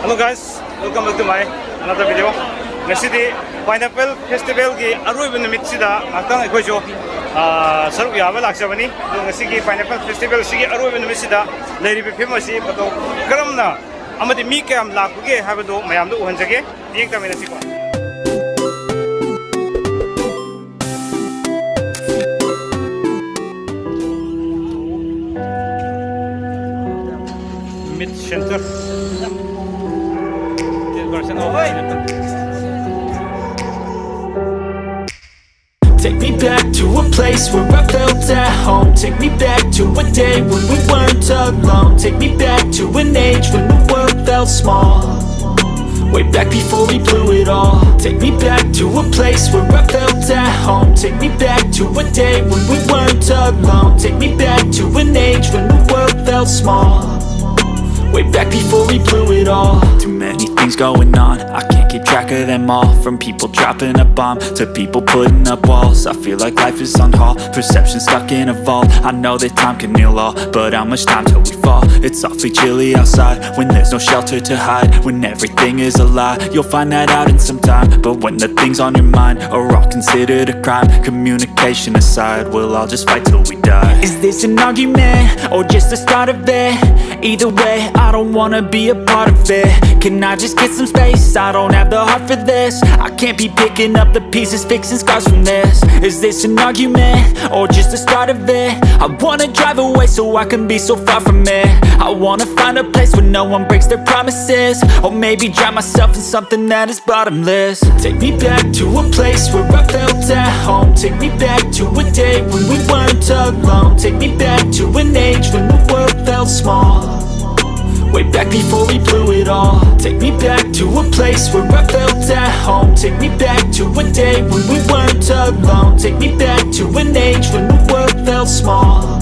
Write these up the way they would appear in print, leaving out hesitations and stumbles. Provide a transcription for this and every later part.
Hello guys, welcome back to my another video. Ngasidi Pineapple Festival ki aroiba numit sida ngakang akhoi jo saruk yaba laksabani. Ngasigi Pineapple Festival sigi aroiba numit sida leiribe famous si bato karamna amadi mi kayam lakbuge habado mayam do uhanjage yektamina sikwa. Mid center. Take me back to a place where I felt at home. Take me back to a day when we weren't alone. Take me back to an age when the world felt small. Way back before we blew it all. Take me back to a place where I felt at home. Take me back to a day when we weren't alone. Take me back to an age when the world felt small. Way back before we blew it all. Too many things going on, I can't keep track of them all. From people dropping a bomb to people putting up walls. I feel like life is on hold, perception stuck in a vault. I know that time can heal all, but how much time till we fall? It's awfully chilly outside, when there's no shelter to hide. When everything is a lie, you'll find that out in some time. But when the things on your mind are all considered a crime, communication aside, we'll all just fight till we die. Is this an argument, or just the start of it? Either way, I don't wanna be a part of it. Can I just get some space? I don't have the heart for this. I can't be picking up the pieces, fixing scars from this. Is this an argument, or just the start of it? I wanna drive away so I can be so far from it. I wanna find a place where no one breaks their promises. Or maybe drown myself in something that is bottomless. Take me back to a place where I felt at home. Take me back to a day when we weren't alone. Take me back to an age when the world felt small. Way back before we blew it all. Take me back to a place where I felt at home. Take me back to a day when we weren't alone. Take me back to an age when the world felt small.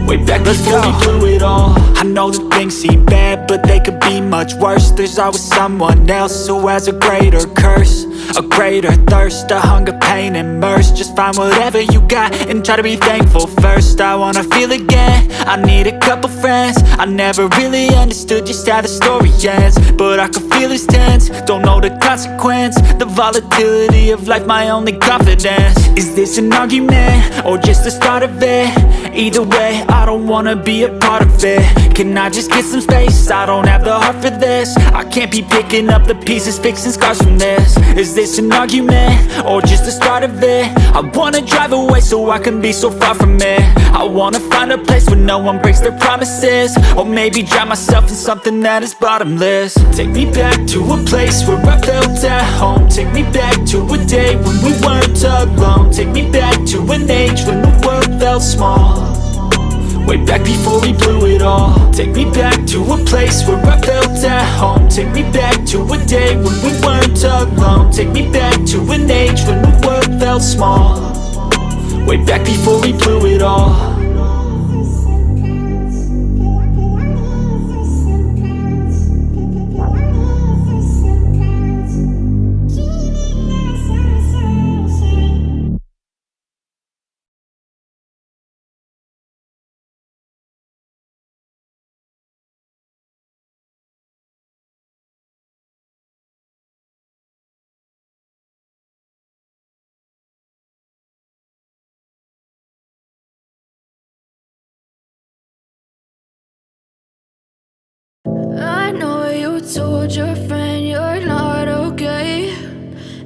Way back before we blew it all. I know that things seem bad, but they could be much worse. There's always someone else who has a greater curse, a greater thirst, a hunger, pain, and mercy. Just find whatever you got and try to be thankful first. I wanna feel again, I need a couple friends. I never really understood just how the story ends, but I can feel it's tense, don't know the consequence. The volatility of life, my only confidence. Is this an argument, or just the start of it? Either way, I don't wanna be a part of it. Can I just get some space? I don't have the heart for this. I can't be picking up the pieces, fixing scars from this. Is this an argument, or just the start of it? I wanna drive away so I can be so far from it. I wanna find a place where no one breaks their promises. Or maybe drown myself in something that is bottomless. Take me back to a place where I felt at home. Take me back to a day when we weren't alone. Take me back to an age when the world felt small. Way back before we blew it all. Take me back to a place where I felt at home. Take me back to a day when we weren't alone. Take me back to an age when the world felt small. Way back before we blew it all. I know you told your friend you're not okay,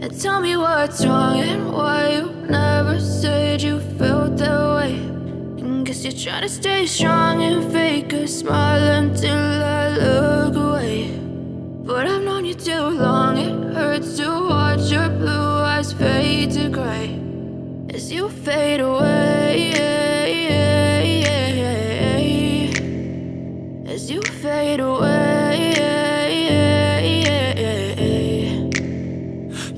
and tell me what's wrong and why you never said you felt that way. And guess you're trying to stay strong and fake a smile until I look away. But I've known you too long, it hurts to watch your blue eyes fade to gray as you fade away, as you fade away.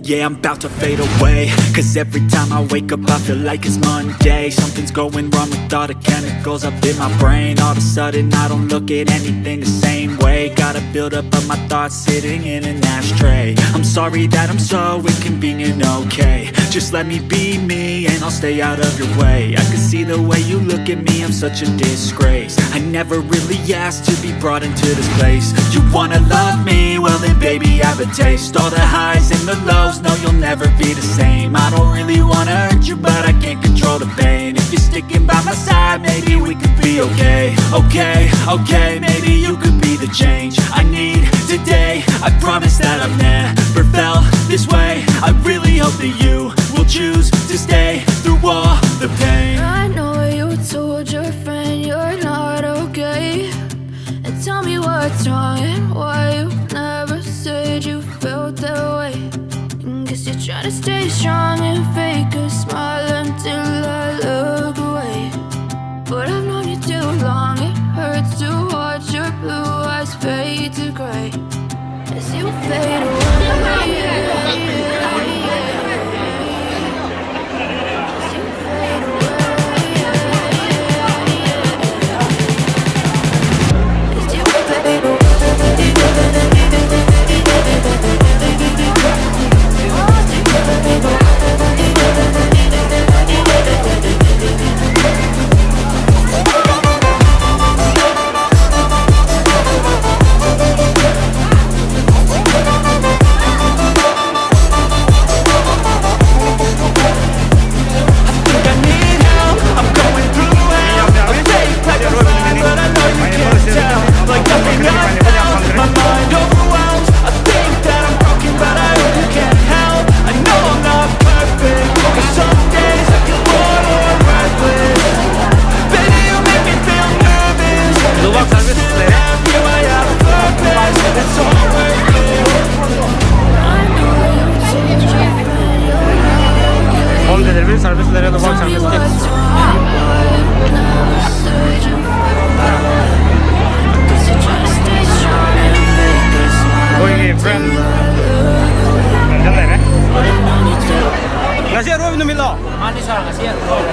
yeah, I'm about to fade away. Cause every time I wake up I feel like it's Monday. Something's going wrong with all the chemicals up in my brain. All of a sudden I don't look at anything the same way. Gotta build up of my thoughts sitting in an ashtray. I'm sorry that I'm so inconvenient, okay. Just let me be me and I'll stay out of your way. I can see the way you look at me, I'm such a disgrace. I never really asked to be brought into this place. You wanna love me? Well then baby, have a taste. All the highs and the lows, no you'll never be the same. I don't really wanna hurt you, but I can't control the pain. If you're sticking by my side, maybe we could be okay. Okay, maybe you could be the change I need today. I promise that I've never felt this way. I really hope that you will choose to stay through all the pain. I know you told your friend you're not okay, and tell me what's wrong and why you never said you felt that way. And guess you're trying to stay strong and fake a smile until I look away. But I've known you too long, it hurts to watch your blue eyes fade to gray as you fade away.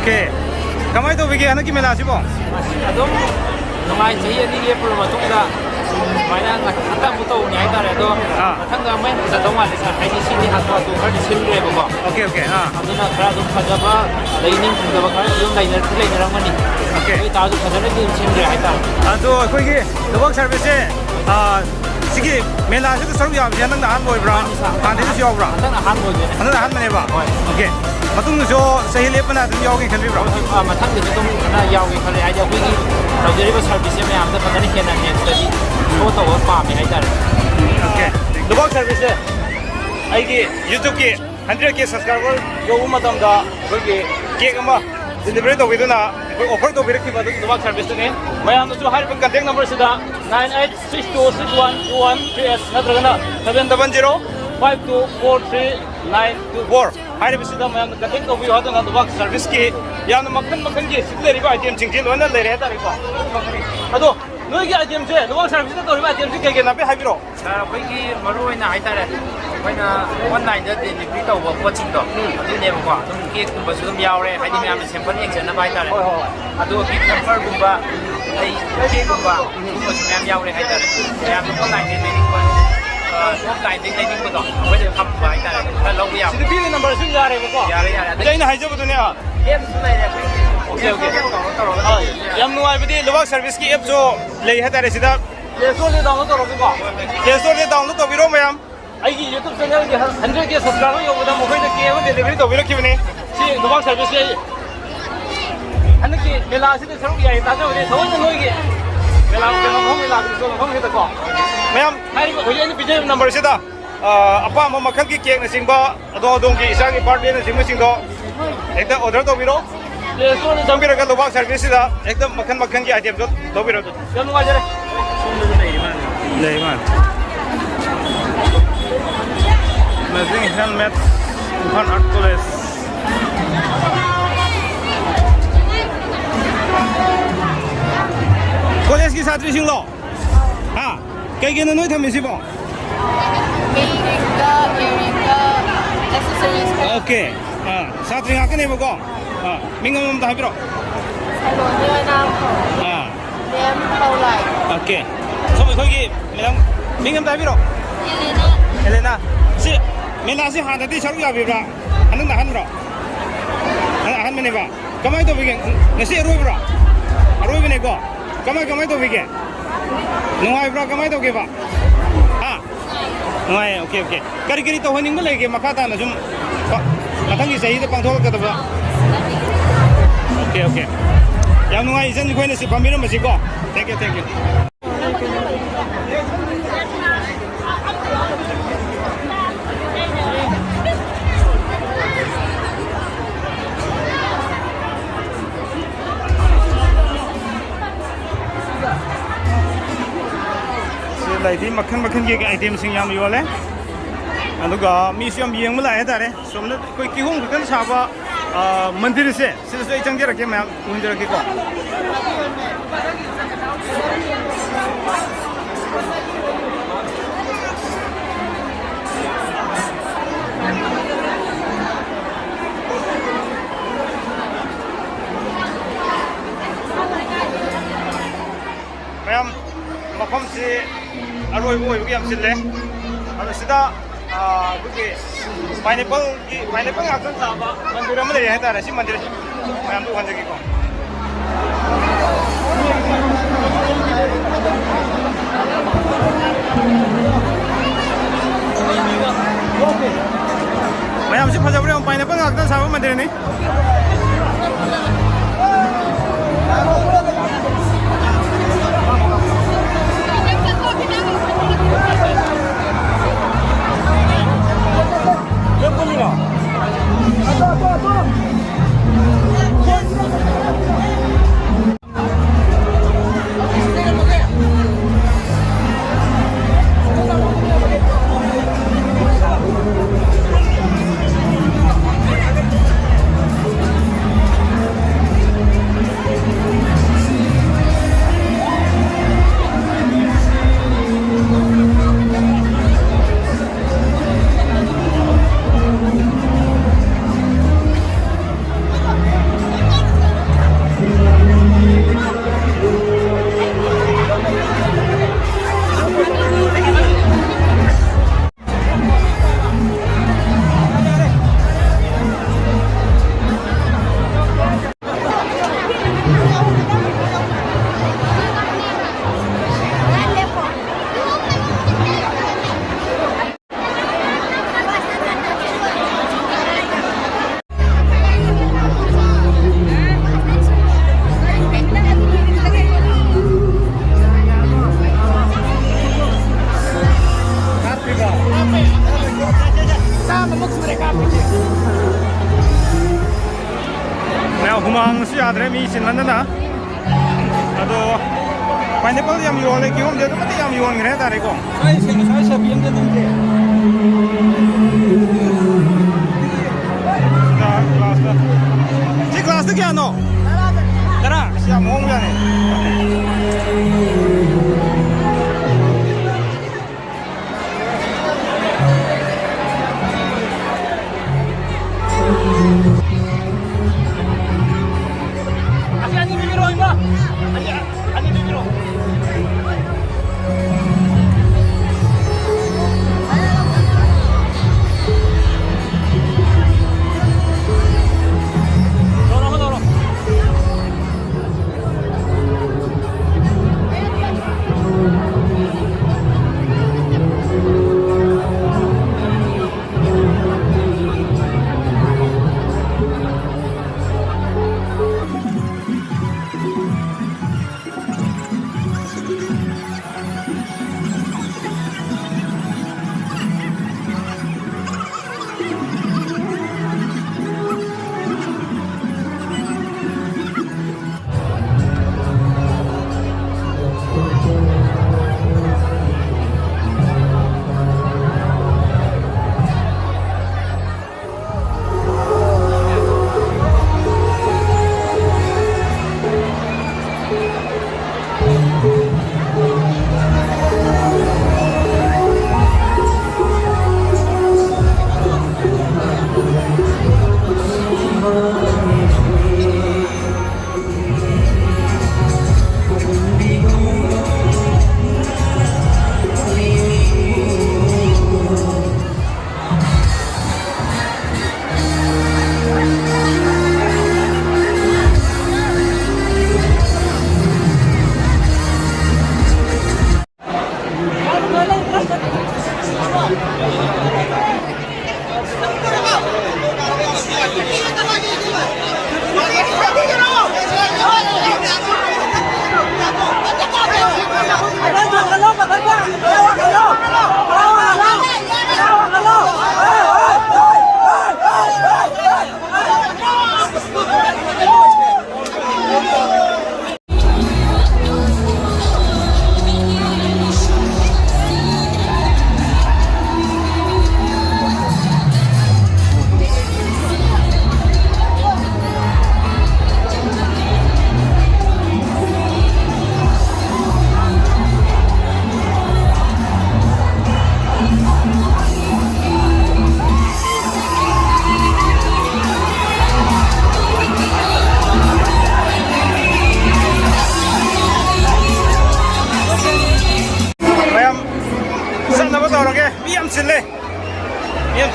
Okay. Kamay to bigyan na KHANGMINASI po. Adom nungai chahi ani ye pura matungda maya ata buto nyai tare do mathanga mai sa dongwa lisa haini sini hatwa tu har silre bo. Okay. Aduna khara dum khajaba laining khajaba khara yum lainer lainer ramani. Okay. Ei ta du khajane dim silre hai ta. Ado koi gi the work service sigi mela se saru ya nang na han boy bra. Han de jo bra. Adana han bo je. Adana han mane ba. Okay. Matung jo sahi lepana dum yaw ge khanbi bra. Mathang de dum na yaw ge khale ai ja koi gi raujeriba service me amda padani kena next study so to wa pa me hai ta. Okay. The work service ai gi YouTube ki 100k subscriber yo matam da koi gi cake ama delivery to widuna offer to birki ba the work service ne mayam jo har contact number sida 9862612138 natragana 770 5243 हाइरिबसिदा मयाम cutting तो भी होता ना दुबाक service की यान मखन की सिले Riba item चिंगजी लोना ले रहे तारिको अदो नोई की आइटम से दुबाक सर्विस तो रिबा आइटम से के ना पे हाइबिरो अखोई की मरुइना हाइतारे अखोइना ऑनलाइन दा डिलीवरी तौबा कोचिंग तो अदुने बको तुम केक कुंबा सु तुम यावरे हाइदि म्याम सैंपल एक्शन ना हाइतारे अदो गिफ्ट नंबर गुंबा आई केक गुंबा कुंबा सु म्याम यावरे हाइतारे म्याम ऑनलाइन दे लेनिंग को offline ding leading ko to we de kham ba ita la lo ya si de number sin ya re ko ya dai na hai jabu dunia game su lai ya okay yam nuai bidi lobak service ki app jo lei ha tare sida play store de download karo ko play store de download to biro mayam ai gi youtube channel ge 100k subscriber yo boda mo de ke delivery to biro kibne si lobak service ye anaki mela si de saru ya ta jo de so no gi mela ke no mela bi so no he ta ko ma'am हमें पीछे number से अपाम मखल की cake Singh अदों की इसा की birthday Singh एक order तौर Play Store चंबीर लोबाक सर्विस एक मखन की आइटम तौर नुजरे helmet Imphal art college college की छात्री सिंह हाँ कई नई थमीसीबो accessories ka. 오케이. 사투리 학교네 보고. 민감함도 하비로. Salon na ako. Dem Paulay. 오케이. 거기 민감도 하비로. Elena. 엘레나. 시 메나시 하다디 서로 야비브라. 하는 나 한브라. 한 번에 봐. 가만히 또 보게. 내시 로브라. 로브네 거. 가만히 또 보게. 농아이브라 가만히 또 보게 봐. 농아이 오케이. 까리까리 또 혼인 걸 내게 막하다는 좀 마탕기 세이도 방송을 거다 봐. 오케이. 야 농아이 이전 거기는 밤비는 뭐지고. 땡큐. लाइदी मखन के आइटम सिंह याम योले अनुगा म्यूजियम यंग मला है सोमने कोई किहों खकन साबा मंदिर से चंगे रखे मैं उंजर के को मैम मफम से अरोई वो यम सिले अदो सिदा कुकी पाइनएप्पल आसन साबा मंदिर में ले है सी मंदिर मैम तो हंजगी को मैम से फजबरे पाइनएप्पल आसन साबा मंदिर नहीं हुमांग मीसिन मनना अदो पाइनएप्पल याम योले कि हम जेतो मते याम योन ग्रे तारे को साइ सब यम दे दे क्लास क्या नो करा सिया मोंग जाने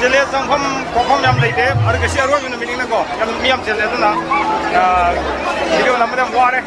ꯆꯦꯜꯂꯦ ꯆꯪꯐꯝ ꯈꯣꯠꯐꯝ ꯌꯥꯝ ꯂꯩꯇꯦ ꯑꯗꯨꯒ ꯁꯤ ꯑꯔꯣꯏꯕ ꯅꯨꯃꯤꯠꯅꯤꯅꯀꯣ ꯌꯥꯝ ꯃꯤ ꯌꯥꯝ ꯆꯦꯜꯂꯦ ꯑꯗꯨꯅ ꯚꯤꯗꯤꯑꯣ ꯅꯝꯕꯗ ꯌꯥꯝ ꯋꯥꯔꯦ